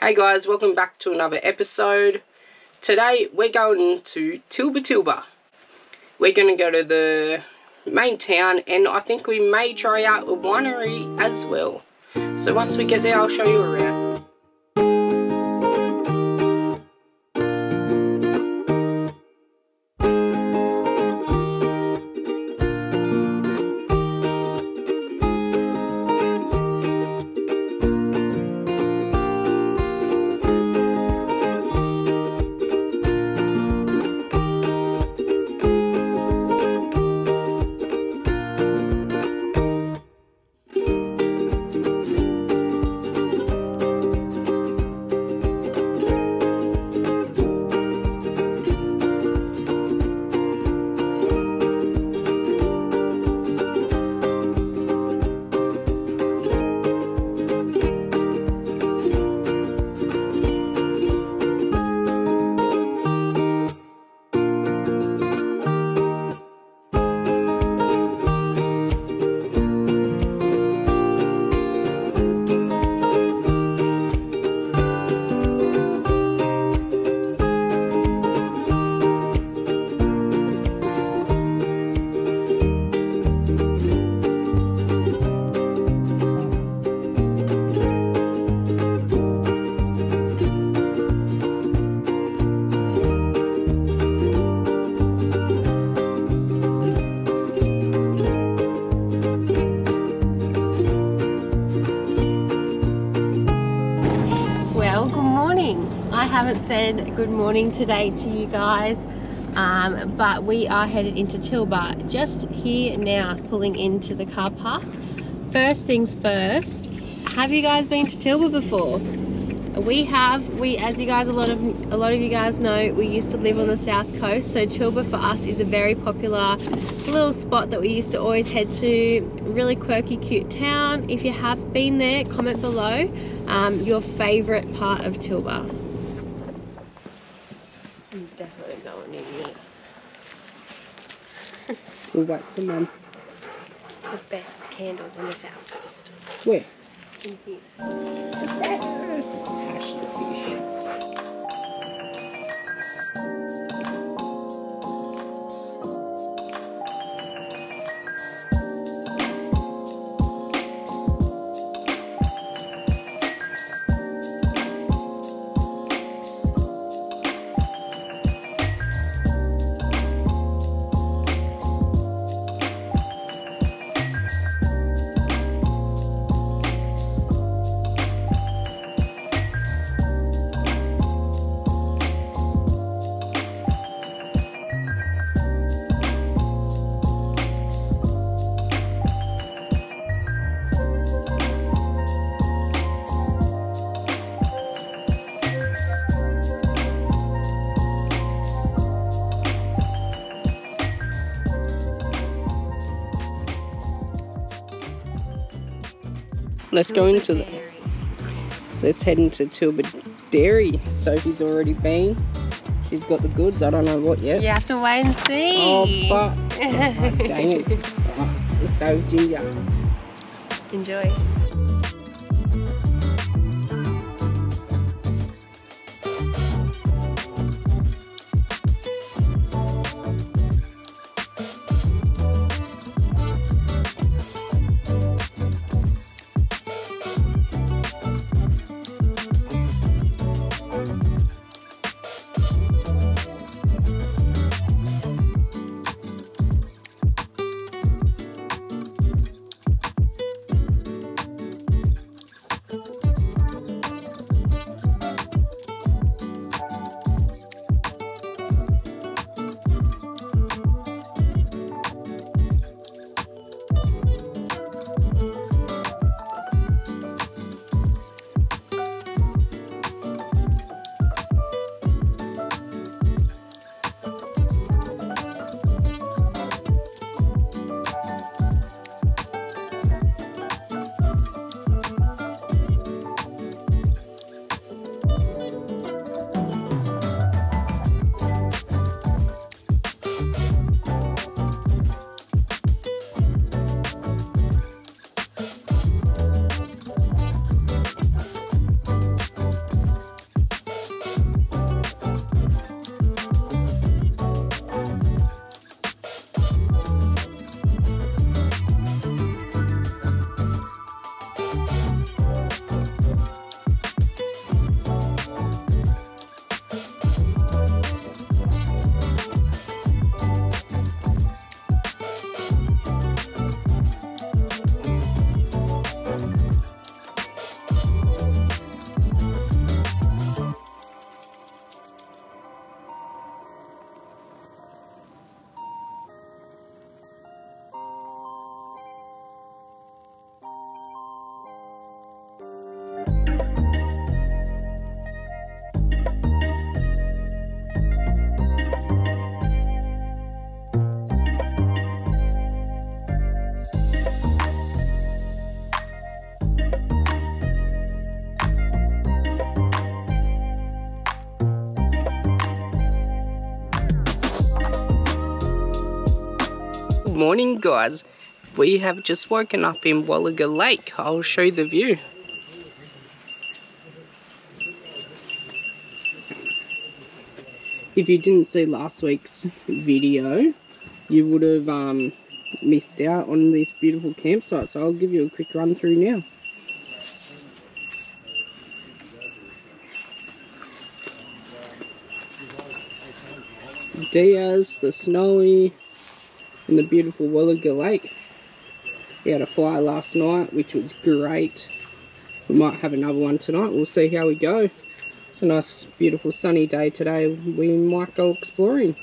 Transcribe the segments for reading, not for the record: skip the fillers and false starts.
Hey guys, welcome back to another episode. Today we're going to Talba. We're going to go to the main town and I think we may try out a winery as well. So once we get there I'll show you around. I haven't said good morning today to you guys, but we are headed into Talba just here now, pulling into the car park. First things first, have you guys been to Talba before? We have. As you guys, a lot of you guys know, we used to live on the south coast, so Talba for us is a very popular little spot that we used to always head to. Really quirky, cute town. If you have been there, comment below your favourite part of Talba. I'm definitely going in here. We'll wait for Mum. The best candles on the south coast. Where? In here. Hash the fish. Let's head into Talba Dairy. Sophie's already been. She's got the goods. I don't know what yet. You have to wait and see. Oh, but oh, dang it. Oh, it's so ginger. Enjoy. Good morning, guys. We have just woken up in Wallaga Lake. I'll show you the view. If you didn't see last week's video, you would have missed out on this beautiful campsite, so I'll give you a quick run through now. Diaz, the snowy, and the beautiful Wallaga Lake. We had a fire last night, which was great. We might have another one tonight. We'll see how we go. It's a nice, beautiful, sunny day today. We might go exploring.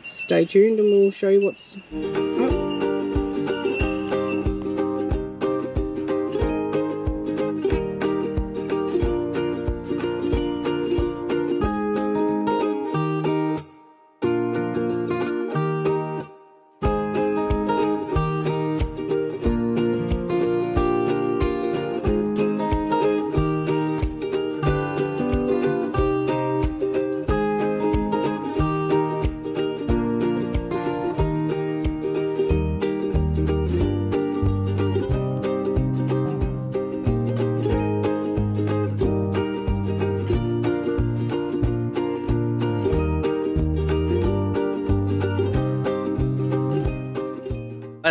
Stay tuned and we'll show you what's up.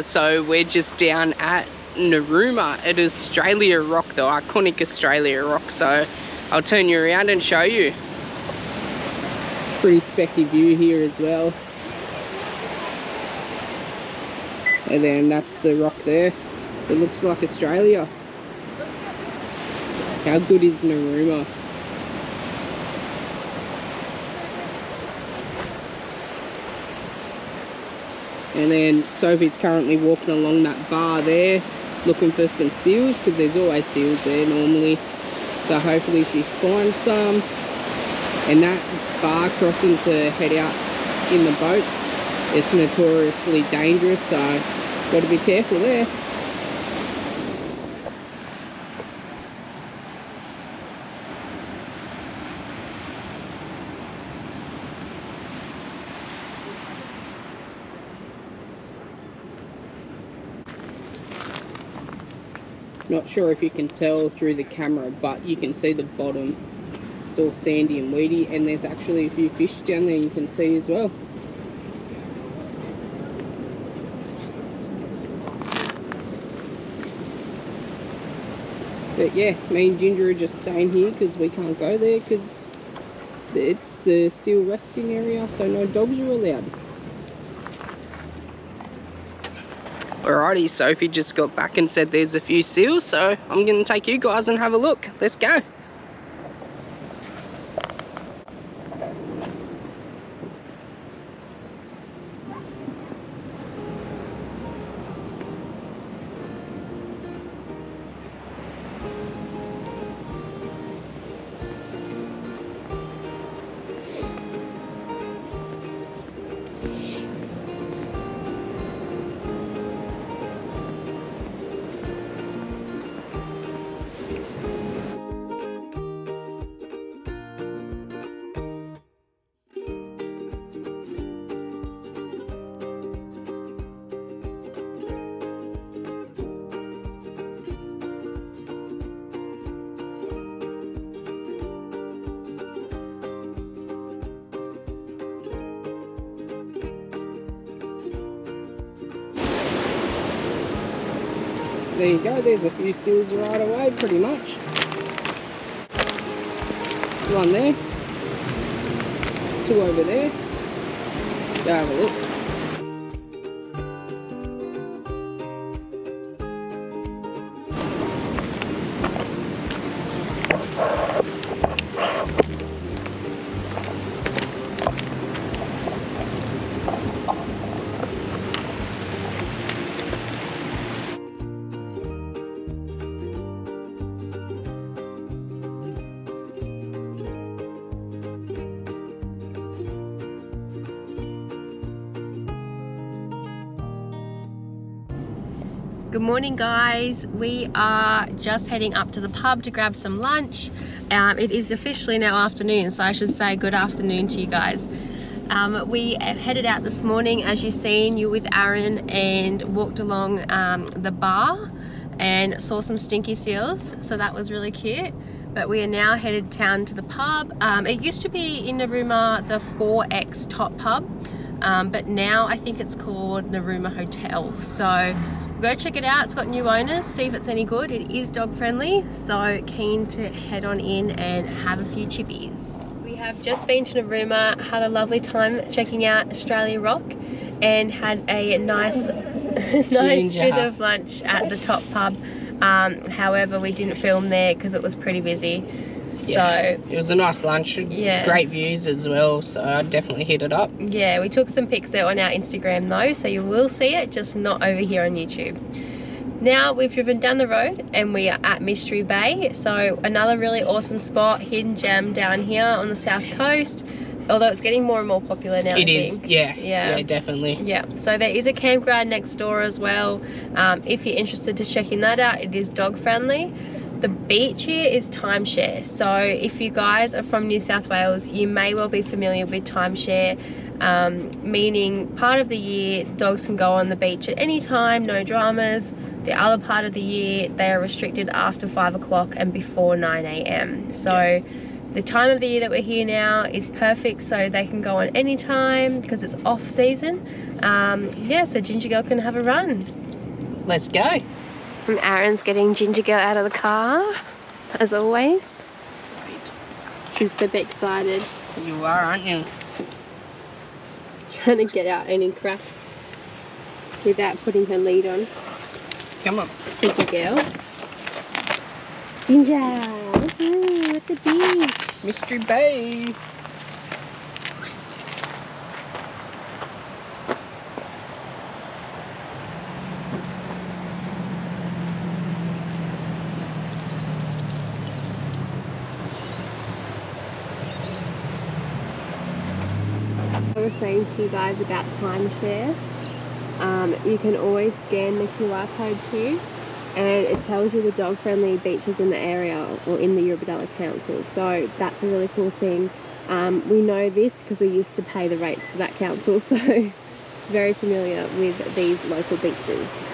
So we're just down at Narooma at Australia Rock, the iconic Australia Rock. So I'll turn you around and show you. Pretty specky view here as well. And then that's the rock there. It looks like Australia. How good is Narooma? And then Sophie's currently walking along that bar there, looking for some seals, because there's always seals there normally. So hopefully she finds some. And that bar crossing to head out in the boats is notoriously dangerous, so got to be careful there. Not sure if you can tell through the camera, but you can see the bottom. It's all sandy and weedy, and there's actually a few fish down there you can see as well. But yeah, me and Ginger are just staying here because we can't go there because it's the seal resting area, so no dogs are allowed. Alrighty, Sophie just got back and said there's a few seals, so I'm going to take you guys and have a look. Let's go. There you go, there's a few seals right away, pretty much. There's one there, two over there. Let's go have a look. Good morning, guys. We are just heading up to the pub to grab some lunch. It is officially now afternoon, so I should say good afternoon to you guys. We headed out this morning, as you've seen, you with Aaron, and walked along the bar and saw some stinky seals, so that was really cute. But we are now headed down to the pub. It used to be in Narooma, the 4X Top Pub, but now I think it's called Narooma Hotel. So go check it out. It's got new owners, see if it's any good. It is dog friendly, so keen to head on in and have a few chippies. We have just been to Narooma, had a lovely time checking out Australia Rock, and had a nice bit of lunch at the Top Pub. However, we didn't film there because it was pretty busy. Yeah, so it was a nice lunch. Yeah, great views as well, so I'd definitely hit it up. Yeah, we took some pics there on our Instagram though, so you will see it, just not over here on YouTube. Now we've driven down the road and we are at Mystery Bay, so another really awesome spot, hidden gem down here on the south coast. Although it's getting more and more popular now. It is, yeah, definitely. Yeah, so there is a campground next door as well. If you're interested to checking that out, it is dog friendly. The beach here is timeshare, so if you guys are from New South Wales, you may well be familiar with timeshare, meaning part of the year dogs can go on the beach at any time, no dramas. The other part of the year they are restricted after 5 o'clock and before 9 AM. So the time of the year that we're here now is perfect, so they can go on any time because it's off season. Yeah, so Ginger Girl can have a run. Let's go. And Aaron's getting Ginger Girl out of the car, as always. She's super excited. You are, aren't you? Trying to get out any crack without putting her lead on. Come on. Cheeky girl. Ginger, woohoo, at the beach. Mystery Bay. I was saying to you guys about timeshare. You can always scan the QR code too, and it tells you the dog friendly beaches in the area or in the Eurobodalla Council, so that's a really cool thing. We know this because we used to pay the rates for that council, so very familiar with these local beaches.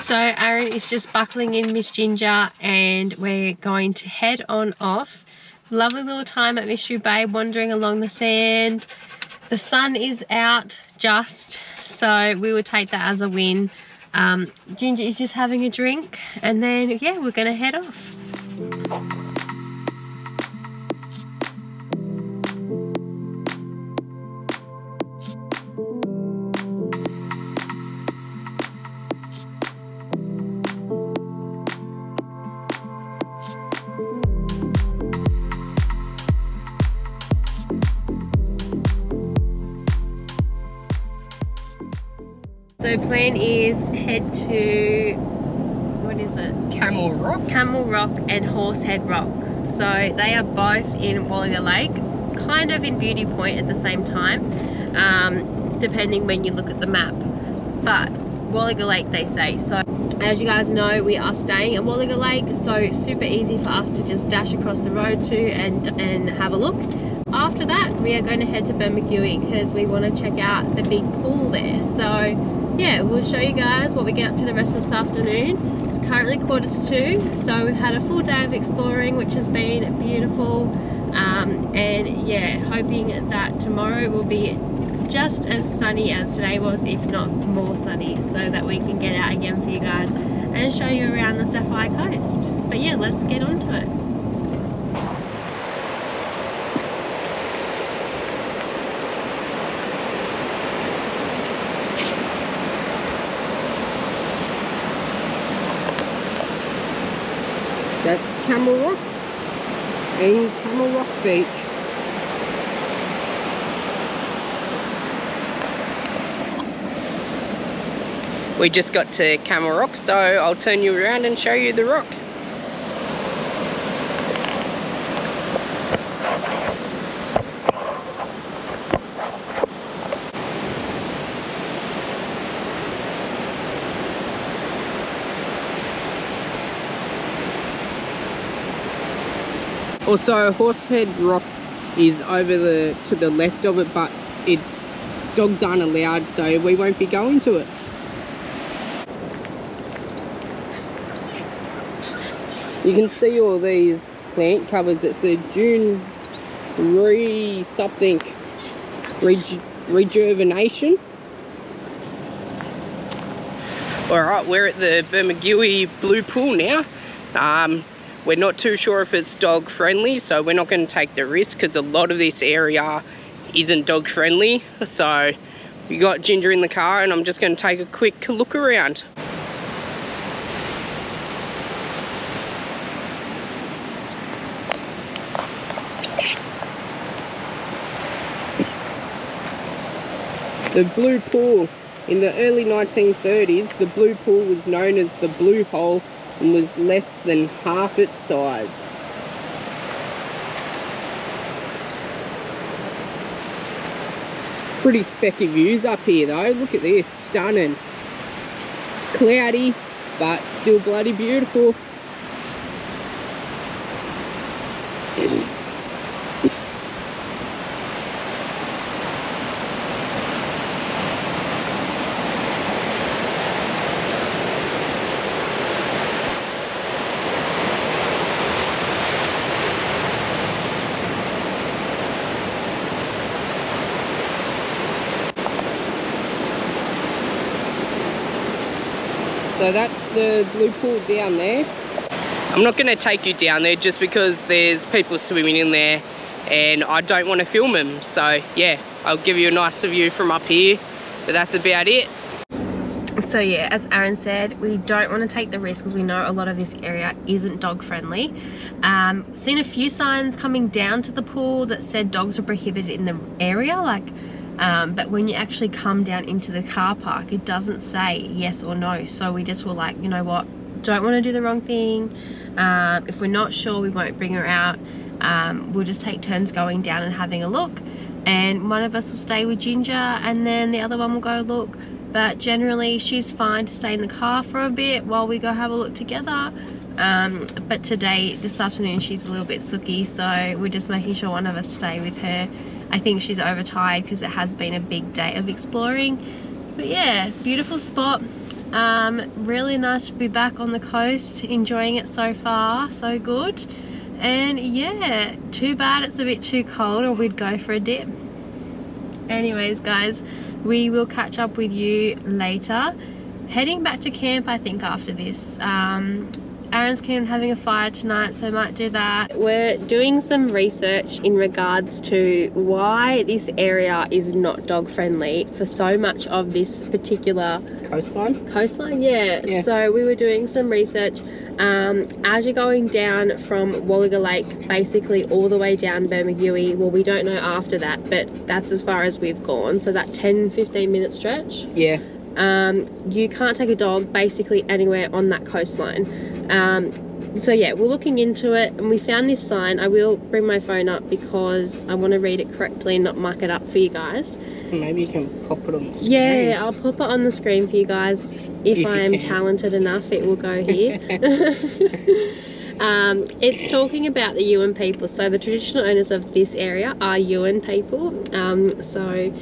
So Aaron is just buckling in Miss Ginger and we're going to head on off. Lovely little time at Mystery Bay, wandering along the sand. The sun is out just, so we would take that as a win. Ginger is just having a drink and then yeah, we're gonna head off. So So plan is head to, what is it? Camel Rock. Camel Rock and Horsehead Rock. So they are both in Walliga Lake, kind of in Beauty Point at the same time, depending when you look at the map. But Walliga Lake, they say. So as you guys know, we are staying at Walliga Lake, so super easy for us to just dash across the road to and have a look. After that, we are going to head to Bermagui because we want to check out the big pool there. So yeah, we'll show you guys what we get up to the rest of this afternoon. It's currently 1:45, so we've had a full day of exploring, which has been beautiful. And yeah, hoping that tomorrow will be just as sunny as today was, if not more sunny, so that we can get out again for you guys and show you around the Sapphire coast. But yeah, let's get on to it. That's Camel Rock and Camel Rock Beach. We just got to Camel Rock, so I'll turn you around and show you the rock. Also, Horsehead Rock is over to the left of it, but dogs aren't allowed, so we won't be going to it. You can see all these plant covers. It's a June rejuvenation. Alright, we're at the Bermagui Blue Pool now. We're not too sure if it's dog friendly, so we're not going to take the risk because a lot of this area isn't dog friendly. So we got Ginger in the car and I'm just going to take a quick look around. The Blue Pool. In the early 1930s, the Blue Pool was known as the Blue Hole and was less than half its size. Pretty specky views up here though. Look at this, stunning. It's cloudy, but still bloody beautiful. So that's the Blue Pool down there. I'm not going to take you down there just because there's people swimming in there and I don't want to film them. So yeah, I'll give you a nicer view from up here, but that's about it. So yeah, as Aaron said, we don't want to take the risk because we know a lot of this area isn't dog friendly. Seen a few signs coming down to the pool that said dogs were prohibited in the area, but when you actually come down into the car park, it doesn't say yes or no. So we just were like, you know what, don't want to do the wrong thing. If we're not sure, we won't bring her out. We'll just take turns going down and having a look, and one of us will stay with Ginger and then the other one will go look. But generally she's fine to stay in the car for a bit while we go have a look together. But today, this afternoon, she's a little bit sooky, so we're just making sure one of us stay with her. I think she's overtired because it has been a big day of exploring. But yeah, beautiful spot. Really nice to be back on the coast, enjoying it so far, so good. And yeah, too bad it's a bit too cold or we'd go for a dip. Anyways guys, we will catch up with you later. Heading back to camp I think after this. Aaron's keen on having a fire tonight, so I might do that. We're doing some research in regards to why this area is not dog friendly for so much of this particular coastline. Yeah. So we were doing some research. As you're going down from Walliga Lake, basically all the way down Bermagui, well, we don't know after that, but that's as far as we've gone. So that 10-15 minute stretch. Yeah. you can't take a dog basically anywhere on that coastline. So yeah, we're looking into it, and we found this sign. I will bring my phone up because I want to read it correctly and not muck it up for you guys. Maybe you can pop it on the screen. Yeah, I'll pop it on the screen for you guys. If I am talented enough, it will go here. It's talking about the Yuin people. So the traditional owners of this area are Yuin people. So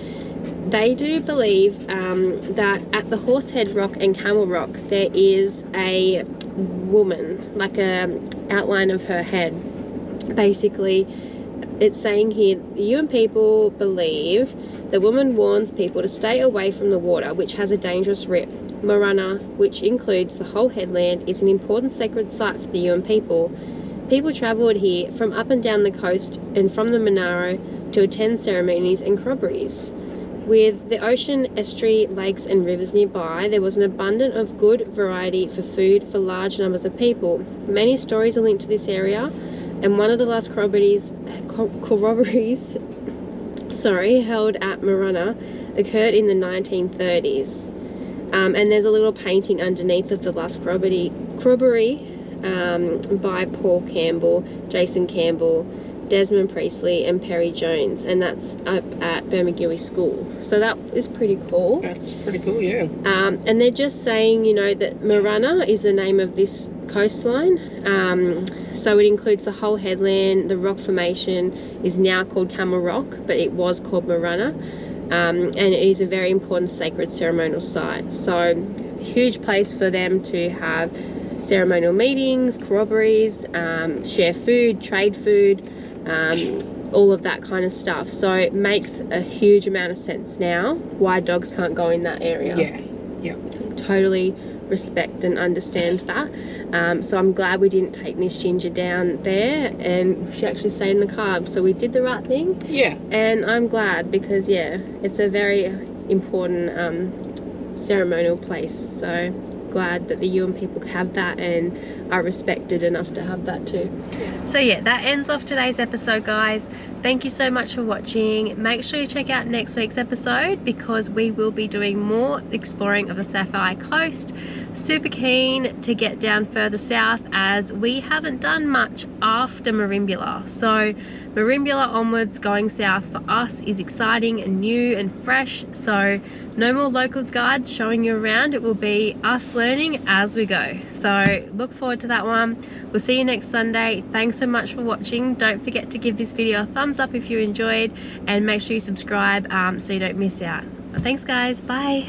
they do believe that at the Horsehead Rock and Camel Rock there is a woman, like a outline of her head. Basically, it's saying here, the Yuin people believe the woman warns people to stay away from the water, which has a dangerous rip. Marana, which includes the whole headland, is an important sacred site for the Yuin people. People travelled here from up and down the coast and from the Monaro to attend ceremonies and corroborees. With the ocean, estuary, lakes and rivers nearby, there was an abundance of good variety for food for large numbers of people. Many stories are linked to this area, and one of the last corroborees held at Marana occurred in the 1930s. And there's a little painting underneath of the last corroboree by Paul Campbell, Jason Campbell, Desmond Priestley and Perry Jones, and that's up at Bermagui School. So that is pretty cool. That's pretty cool, yeah. And they're just saying, you know, that Marana is the name of this coastline. So it includes the whole headland. The rock formation is now called Camel Rock, but it was called Marana. And it is a very important sacred ceremonial site. So huge place for them to have ceremonial meetings, corroborees, share food, trade food, all of that kind of stuff. So it makes a huge amount of sense now why dogs can't go in that area. Yeah. Totally respect and understand that. So I'm glad we didn't take Miss Ginger down there, and she actually stayed in the car. So we did the right thing. Yeah. And I'm glad because, yeah, it's a very important ceremonial place. So glad that the Yuin people have that and are respected enough to have that too. So yeah, that ends off today's episode, guys. Thank you so much for watching. Make sure you check out next week's episode because we will be doing more exploring of the Sapphire coast. Super keen to get down further south as we haven't done much after Merimbula. So Merimbula onwards going south for us is exciting and new and fresh. So no more locals guides showing you around. It will be us learning as we go. So look forward to that one. We'll see you next Sunday. Thanks so much for watching. Don't forget to give this video a thumbs up if you enjoyed, and make sure you subscribe so you don't miss out. Thanks guys, bye.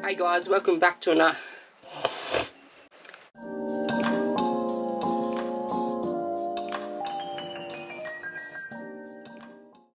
Hey guys, welcome back to